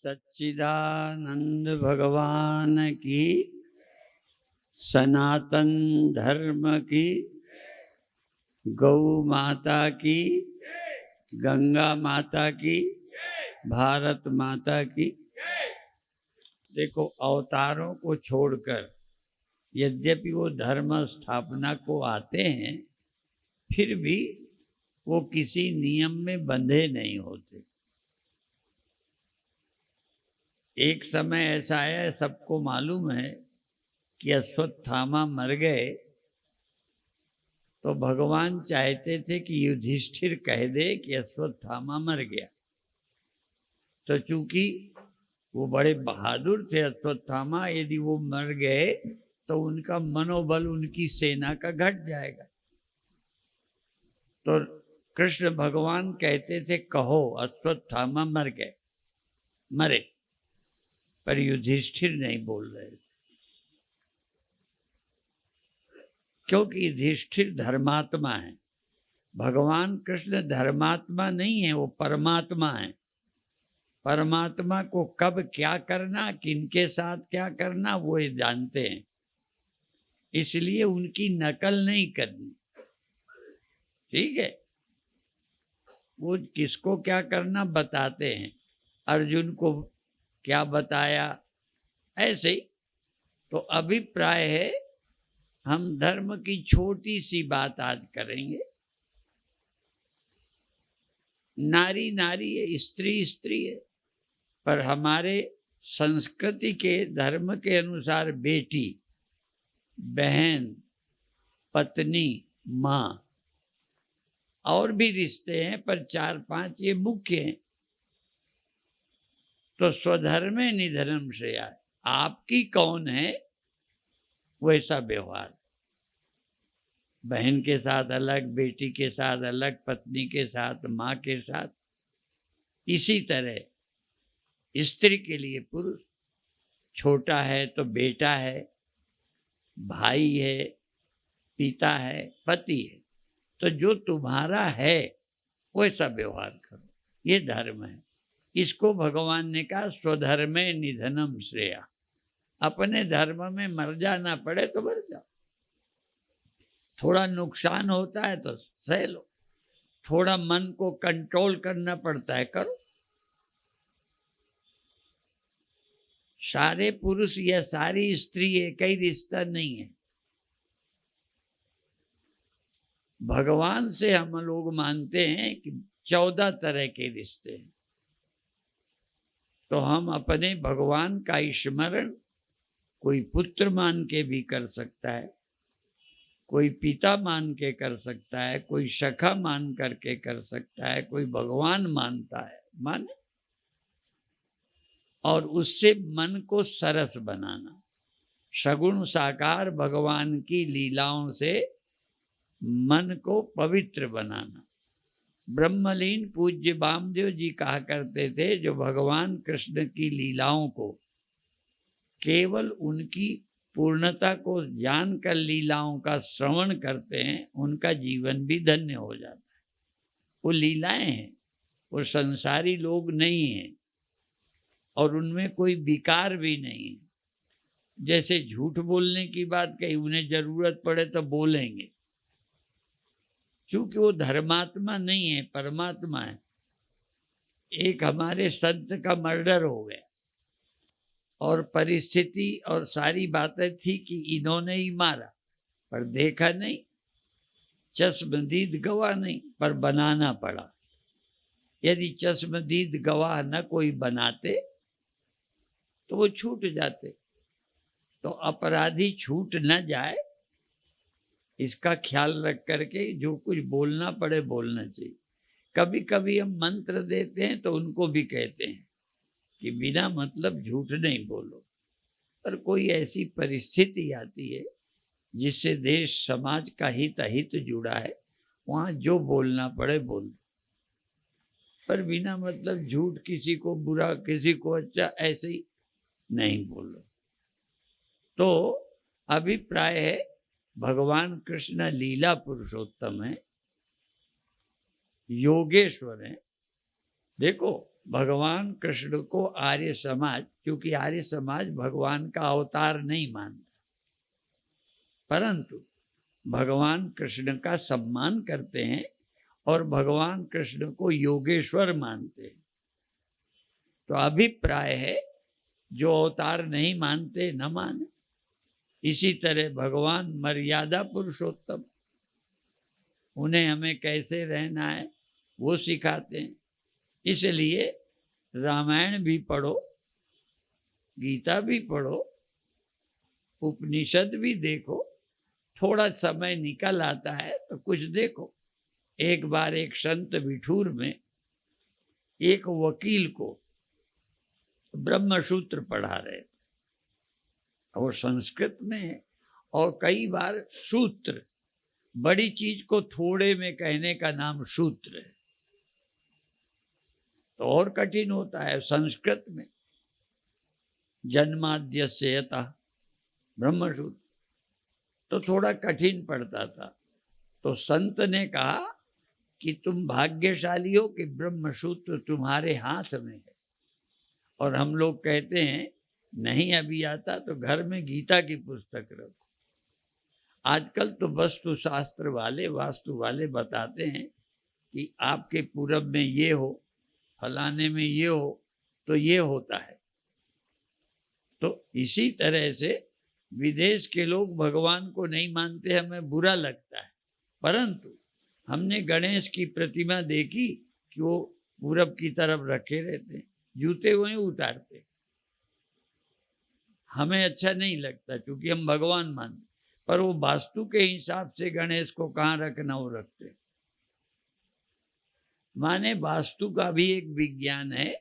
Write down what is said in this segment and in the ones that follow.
सच्चिदानंद भगवान की, सनातन धर्म की, गौ माता की, गंगा माता की, भारत माता की। देखो, अवतारों को छोड़कर यद्यपि वो धर्म स्थापना को आते हैं, फिर भी वो किसी नियम में बंधे नहीं होते। एक समय ऐसा आया, सबको मालूम है कि अश्वत्थामा मर गए, तो भगवान चाहते थे कि युधिष्ठिर कह दे कि अश्वत्थामा मर गया। तो चूंकि वो बड़े बहादुर थे अश्वत्थामा, यदि वो मर गए तो उनका मनोबल उनकी सेना का घट जाएगा। तो कृष्ण भगवान कहते थे, कहो अश्वत्थामा मर गए, मरे। पर युधिष्ठिर नहीं बोल रहे थे, क्योंकि युधिष्ठिर धर्मात्मा है। भगवान कृष्ण धर्मात्मा नहीं है, वो परमात्मा है। परमात्मा को कब क्या करना, किनके साथ क्या करना, वो ये जानते हैं। इसलिए उनकी नकल नहीं करनी, ठीक है। वो किसको क्या करना बताते हैं। अर्जुन को क्या बताया, ऐसे ही। तो अभिप्राय है, हम धर्म की छोटी सी बात आज करेंगे। नारी नारी है, स्त्री स्त्री है, पर हमारे संस्कृति के धर्म के अनुसार बेटी, बहन, पत्नी, माँ, और भी रिश्ते हैं, पर 4-5 ये मुख्य हैं। तो स्वधर्मे निधनम श्रेया, आपकी कौन है वैसा व्यवहार। बहन के साथ अलग, बेटी के साथ अलग, पत्नी के साथ, माँ के साथ। इसी तरह स्त्री के लिए पुरुष, छोटा है तो बेटा है, भाई है, पिता है, पति है। तो जो तुम्हारा है वैसा व्यवहार करो, ये धर्म है। इसको भगवान ने कहा स्वधर्मे निधनम श्रेया। अपने धर्म में मर जाना पड़े तो मर जाओ, थोड़ा नुकसान होता है तो सह लो, थोड़ा मन को कंट्रोल करना पड़ता है, करो। सारे पुरुष या सारी स्त्री एक ही रिश्ता नहीं है। भगवान से हम लोग मानते हैं कि 14 तरह के रिश्ते हैं। तो हम अपने भगवान का स्मरण कोई पुत्र मान के भी कर सकता है, कोई पिता मान के कर सकता है, कोई सखा मान करके कर सकता है, कोई भगवान मानता है, माने। और उससे मन को सरस बनाना, सगुण साकार भगवान की लीलाओं से मन को पवित्र बनाना। ब्रह्मलीन पूज्य वामदेव जी कहा करते थे, जो भगवान कृष्ण की लीलाओं को केवल उनकी पूर्णता को जानकर लीलाओं का श्रवण करते हैं, उनका जीवन भी धन्य हो जाता है। वो लीलाएं हैं, वो संसारी लोग नहीं हैं, और उनमें कोई विकार भी नहीं है। जैसे झूठ बोलने की बात कही, उन्हें जरूरत पड़े तो बोलेंगे, क्योंकि वो धर्मात्मा नहीं है, परमात्मा है। एक हमारे संत का मर्डर हो गया, और परिस्थिति और सारी बातें थी कि इन्होंने ही मारा, पर देखा नहीं, चश्मदीद गवाह नहीं, पर बनाना पड़ा। यदि चश्मदीद गवाह न कोई बनाते तो वो छूट जाते। तो अपराधी छूट न जाए, इसका ख्याल रख करके जो कुछ बोलना पड़े बोलना चाहिए। कभी कभी हम मंत्र देते हैं तो उनको भी कहते हैं कि बिना मतलब झूठ नहीं बोलो। पर कोई ऐसी परिस्थिति आती है जिससे देश समाज का हित अहित जुड़ा है, वहाँ जो बोलना पड़े बोल दो। पर बिना मतलब झूठ, किसी को बुरा किसी को अच्छा, ऐसे ही नहीं बोलो। तो अभिप्राय है भगवान कृष्ण लीला पुरुषोत्तम है, योगेश्वर है। देखो भगवान कृष्ण को आर्य समाज, क्योंकि आर्य समाज भगवान का अवतार नहीं मानता, परंतु भगवान कृष्ण का सम्मान करते हैं और भगवान कृष्ण को योगेश्वर मानते हैं। तो अभिप्राय है जो अवतार नहीं मानते न माने। इसी तरह भगवान मर्यादा पुरुषोत्तम, उन्हें हमें कैसे रहना है वो सिखाते हैं। इसलिए रामायण भी पढ़ो, गीता भी पढ़ो, उपनिषद भी देखो, थोड़ा समय निकल आता है तो कुछ देखो। एक बार एक संत बिठूर में एक वकील को ब्रह्मसूत्र पढ़ा रहे थे, वो संस्कृत में है, और कई बार सूत्र, बड़ी चीज को थोड़े में कहने का नाम सूत्र है, तो और कठिन होता है संस्कृत में। जन्माद्यस्य यतः ब्रह्मसूत्र तो थोड़ा कठिन पड़ता था। तो संत ने कहा कि तुम भाग्यशाली हो कि ब्रह्मसूत्र तुम्हारे हाथ में है। और हम लोग कहते हैं नहीं अभी आता तो घर में गीता की पुस्तक रखो। आजकल तो वस्तु शास्त्र वाले, वास्तु वाले बताते हैं कि आपके पूरब में ये हो, फलाने में ये हो, तो ये होता है। तो इसी तरह से विदेश के लोग भगवान को नहीं मानते, हमें बुरा लगता है, परंतु हमने गणेश की प्रतिमा देखी कि वो पूरब की तरफ रखे रहते हैं, जूते वहीं उतारते। हमें अच्छा नहीं लगता क्योंकि हम भगवान मानते, पर वो वास्तु के हिसाब से गणेश को कहाँ रखना वो रखते। माने वास्तु का भी एक विज्ञान है।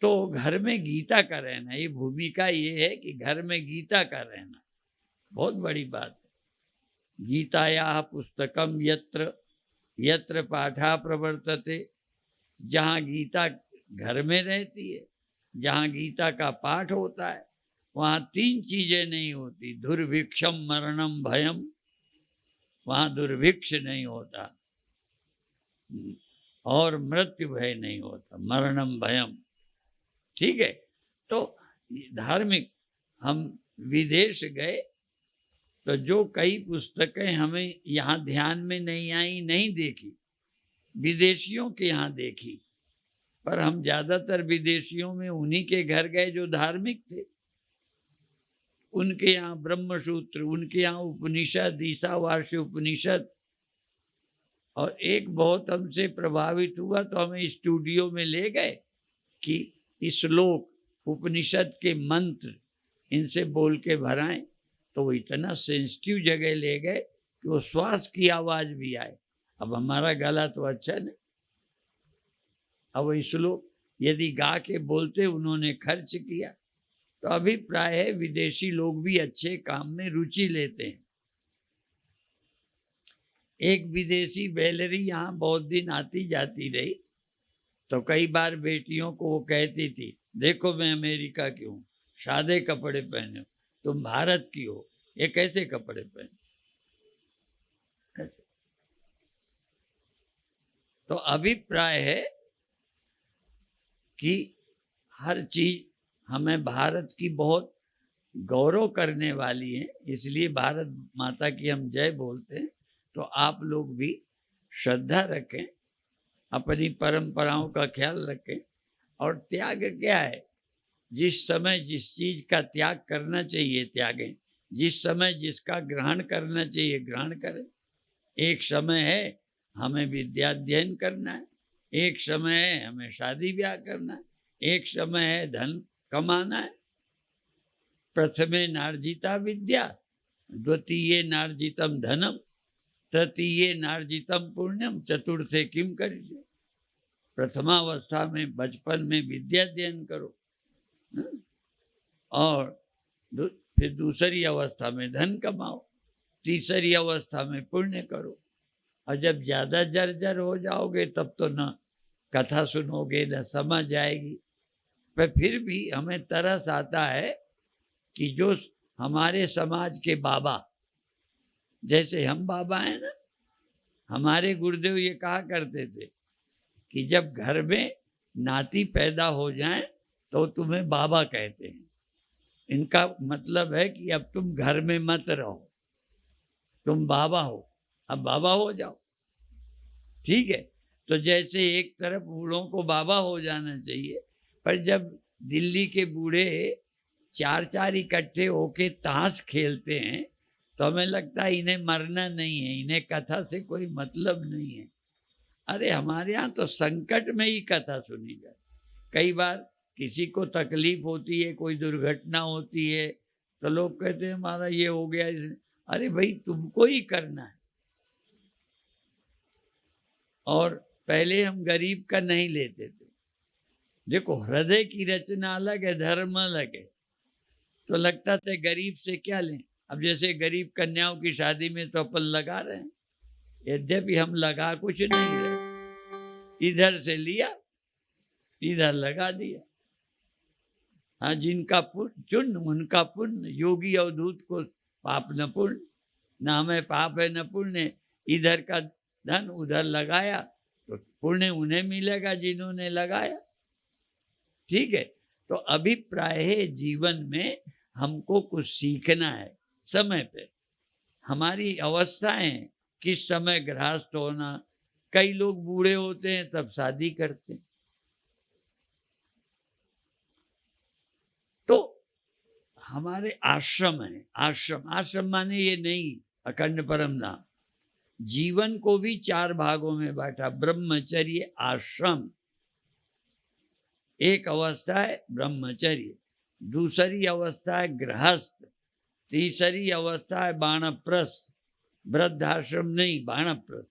तो घर में गीता का रहना, ये भूमिका ये है कि घर में गीता का रहना बहुत बड़ी बात है। गीतायाः पुस्तकम यत्र यत्र पाठा प्रवर्तते, जहाँ गीता घर में रहती है, जहाँ गीता का पाठ होता है, वहाँ तीन चीजें नहीं होती। दुर्भिक्षम मरणम भयम, वहाँ दुर्भिक्ष नहीं होता और मृत्यु भय नहीं होता, मरणम भयम। ठीक है। तो धार्मिक, हम विदेश गए तो जो कई पुस्तकें हमें यहाँ ध्यान में नहीं आई, नहीं देखी, विदेशियों के यहाँ देखी, पर हम ज्यादातर विदेशियों में उन्हीं के घर गए जो धार्मिक थे। उनके यहाँ ब्रह्मसूत्र, उनके यहाँ उपनिषद, ईशावास्य उपनिषद। और एक बहुत हमसे प्रभावित हुआ तो हमें स्टूडियो में ले गए कि श्लोक, उपनिषद के मंत्र इनसे बोल के भराएं। तो वो इतना सेंसिटिव जगह ले गए कि वो श्वास की आवाज भी आए। अब हमारा गला तो अच्छा नहीं, अब वो श्लोक यदि गा के बोलते, उन्होंने खर्च किया। तो अभिप्राय है विदेशी लोग भी अच्छे काम में रुचि लेते हैं। एक विदेशी बेलरी यहाँ बहुत दिन आती जाती रही, तो कई बार बेटियों को वो कहती थी, देखो मैं अमेरिका की हूँ, सादे कपड़े पहने हो, तुम भारत की हो, ये कैसे कपड़े पहने। ऐसे तो अभिप्राय है कि हर चीज हमें भारत की बहुत गौरव करने वाली है, इसलिए भारत माता की हम जय बोलते हैं। तो आप लोग भी श्रद्धा रखें, अपनी परंपराओं का ख्याल रखें। और त्याग क्या है, जिस समय जिस चीज का त्याग करना चाहिए त्यागें, जिस समय जिसका ग्रहण करना चाहिए ग्रहण करें। एक समय है हमें विद्याध्ययन करना है, एक समय है हमें शादी ब्याह करना है, एक समय है धन कमाना है। प्रथमे नार्जिता विद्या, द्वितीये नार्जितम धनम, तृतीये नार्जितम पुण्यम, चतुर्थे किम करिष्ये। प्रथमावस्था में बचपन में विद्या अध्ययन करो, और फिर दूसरी अवस्था में धन कमाओ, तीसरी अवस्था में पुण्य करो। और जब ज्यादा जर्जर हो जाओगे तब तो न कथा सुनोगे न समझ आएगी। पर फिर भी हमें तरस आता है कि जो हमारे समाज के बाबा, जैसे हम बाबा हैं ना, हमारे गुरुदेव ये कहा करते थे कि जब घर में नाती पैदा हो जाए तो तुम्हें बाबा कहते हैं। इनका मतलब है कि अब तुम घर में मत रहो, तुम बाबा हो, अब बाबा हो जाओ। ठीक है, तो जैसे एक तरफ बूढ़ों को बाबा हो जाना चाहिए, पर जब दिल्ली के बूढ़े चार चार इकट्ठे होके ताश खेलते हैं तो हमें लगता है इन्हें मरना नहीं है, इन्हें कथा से कोई मतलब नहीं है। अरे हमारे यहाँ तो संकट में ही कथा सुनी जाए। कई बार किसी को तकलीफ होती है, कोई दुर्घटना होती है, तो लोग कहते हैं हमारा ये हो गया। अरे भाई तुमको ही करना है। और पहले हम गरीब का नहीं लेते थे। देखो हृदय की रचना अलग है, धर्म अलग है, तो लगता था गरीब से क्या लें। अब जैसे गरीब कन्याओं की शादी में तो अपन लगा रहे हैं, यद्यपि हम लगा कुछ नहीं रहे, इधर से लिया इधर लगा दिया। हाँ, जिनका चुन उनका पुण्य, योगी अवधूत को पाप न पुण्य, न हमें पाप है न पुण्य। इधर का धन उधर लगाया तो पुण्य उन्हें मिलेगा जिन्होंने लगाया। ठीक है, तो अभिप्राय जीवन में हमको कुछ सीखना है। समय पे हमारी अवस्थाएं, किस समय गृहस्थ होना। कई लोग बूढ़े होते हैं तब शादी करते हैं। तो हमारे आश्रम है, आश्रम माने ये नहीं अखंड परम धाम। जीवन को भी चार भागों में बांटा, ब्रह्मचर्य आश्रम। एक अवस्था है ब्रह्मचर्य, दूसरी अवस्था है गृहस्थ, तीसरी अवस्था है बाणप्रस्थ। वृद्धाश्रम नहीं, बाणप्रस्थ।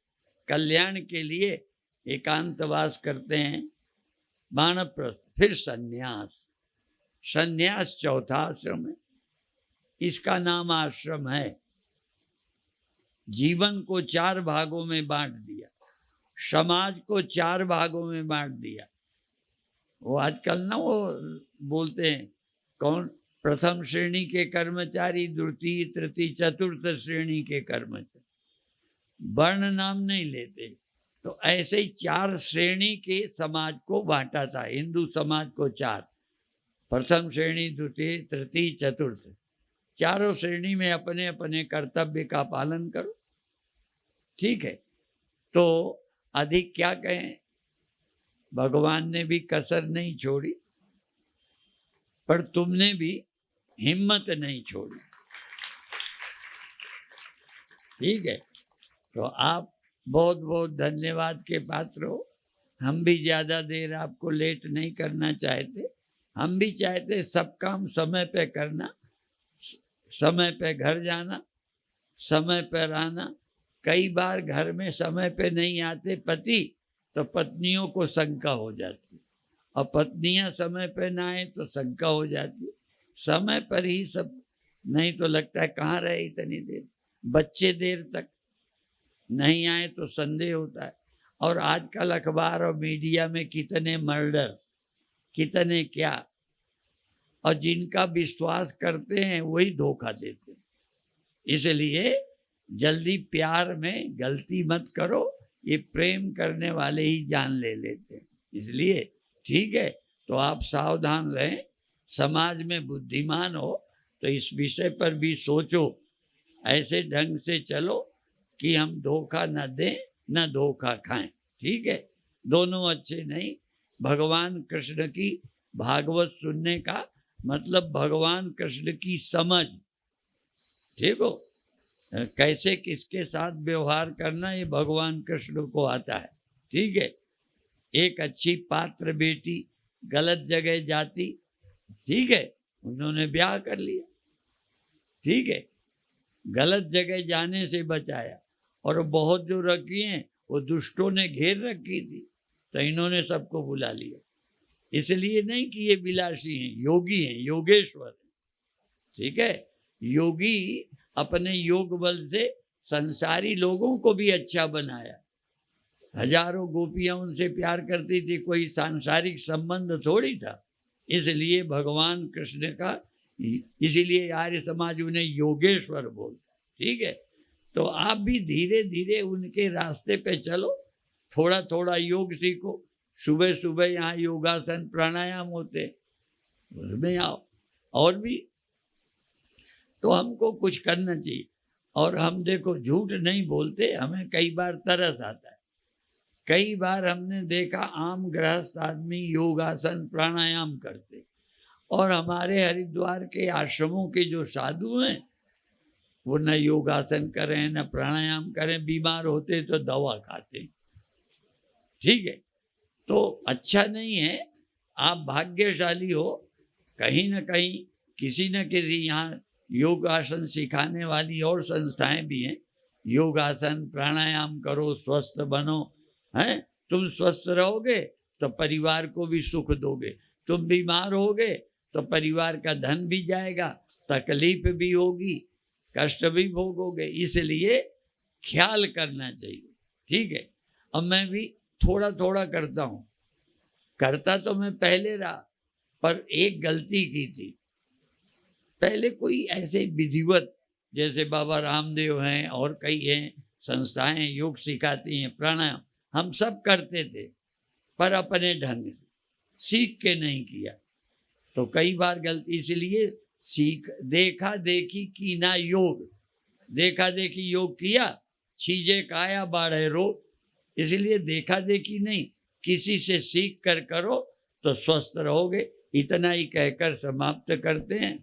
कल्याण के लिए एकांतवास करते हैं, बाणप्रस्थ। फिर सन्यास, सन्यास चौथा आश्रम है, इसका नाम आश्रम है। जीवन को चार भागों में बांट दिया, समाज को चार भागों में बांट दिया। वो आजकल ना वो बोलते हैं कौन, प्रथम श्रेणी के कर्मचारी, द्वितीय तृतीय चतुर्थ श्रेणी के कर्मचारी, वर्ण नाम नहीं लेते। तो ऐसे ही चार श्रेणी के समाज को बांटा था, हिंदू समाज को चार, प्रथम श्रेणी, द्वितीय तृतीय चतुर्थ। चारों श्रेणी में अपने अपने कर्तव्य का पालन करो। ठीक है, तो अधिक क्या कहें, भगवान ने भी कसर नहीं छोड़ी, पर तुमने भी हिम्मत नहीं छोड़ी। ठीक है, तो आप बहुत बहुत धन्यवाद के पात्र हो। हम भी ज़्यादा देर आपको लेट नहीं करना चाहते। हम भी चाहते सब काम समय पे करना, समय पे घर जाना, समय पर आना। कई बार घर में समय पे नहीं आते पति, तो पत्नियों को शंका हो जाती, और पत्नियां समय पे ना आए तो शंका हो जाती। समय पर ही सब, नहीं तो लगता है कहाँ रहे इतनी देर। बच्चे देर तक नहीं आए तो संदेह होता है। और आजकल अखबार और मीडिया में कितने मर्डर, कितने क्या, और जिनका विश्वास करते हैं वही धोखा देते हैं। इसलिए जल्दी प्यार में गलती मत करो, ये प्रेम करने वाले ही जान ले लेते हैं। इसलिए ठीक है, तो आप सावधान रहें, समाज में बुद्धिमान हो तो इस विषय पर भी सोचो, ऐसे ढंग से चलो कि हम धोखा न दें न धोखा खाएं। ठीक है, दोनों अच्छे नहीं। भगवान कृष्ण की भागवत सुनने का मतलब भगवान कृष्ण की समझ, ठीक हो, कैसे किसके साथ व्यवहार करना ये भगवान कृष्ण को आता है। ठीक है, एक अच्छी पात्र बेटी गलत जगह जाती, ठीक है, उन्होंने ब्याह कर लिया। ठीक है, गलत जगह जाने से बचाया। और बहुत जो रखी हैं वो दुष्टों ने घेर रखी थी, तो इन्होंने सबको बुला लिया। इसलिए नहीं कि ये विलासी हैं, योगी हैं, योगेश्वर हैं। ठीक है, योगी अपने योग बल से संसारी लोगों को भी अच्छा बनाया। हजारों गोपियां उनसे प्यार करती थी, कोई सांसारिक संबंध थोड़ी था। इसलिए भगवान कृष्ण का, इसीलिए आर्य समाज उन्हें योगेश्वर बोलता है। ठीक है, तो आप भी धीरे धीरे उनके रास्ते पे चलो, थोड़ा थोड़ा योग सीखो। सुबह सुबह यहाँ योगासन प्राणायाम होते, उसमें आओ। और भी तो हमको कुछ करना चाहिए। और हम देखो झूठ नहीं बोलते, हमें कई बार तरस आता है। कई बार हमने देखा आम गृहस्थ आदमी योगासन प्राणायाम करते, और हमारे हरिद्वार के आश्रमों के जो साधु हैं वो न योगासन करें न प्राणायाम करें, बीमार होते तो दवा खाते। ठीक है, तो अच्छा नहीं है। आप भाग्यशाली हो, कहीं न कहीं किसी न किसी यहाँ योगासन सिखाने वाली और संस्थाएं भी हैं। योगासन प्राणायाम करो, स्वस्थ बनो, हैं? तुम स्वस्थ रहोगे तो परिवार को भी सुख दोगे। तुम बीमार होगे तो परिवार का धन भी जाएगा, तकलीफ भी होगी, कष्ट भी भोगोगे। इसलिए ख्याल करना चाहिए। ठीक है, अब मैं भी थोड़ा थोड़ा करता हूँ। करता तो मैं पहले रहा, पर एक गलती की थी। पहले कोई ऐसे विधिवत, जैसे बाबा रामदेव हैं और कई हैं संस्थाएं योग सिखाती हैं, प्राणायाम, हम सब करते थे, पर अपने ढंग से सीख के नहीं किया। तो कई बार गलती, इसलिए देखा देखी की ना योग, देखा देखी योग किया, छीजे काया बाढ़े रोग। इसलिए देखा देखी नहीं, किसी से सीख कर करो तो स्वस्थ रहोगे। इतना ही कहकर समाप्त करते हैं।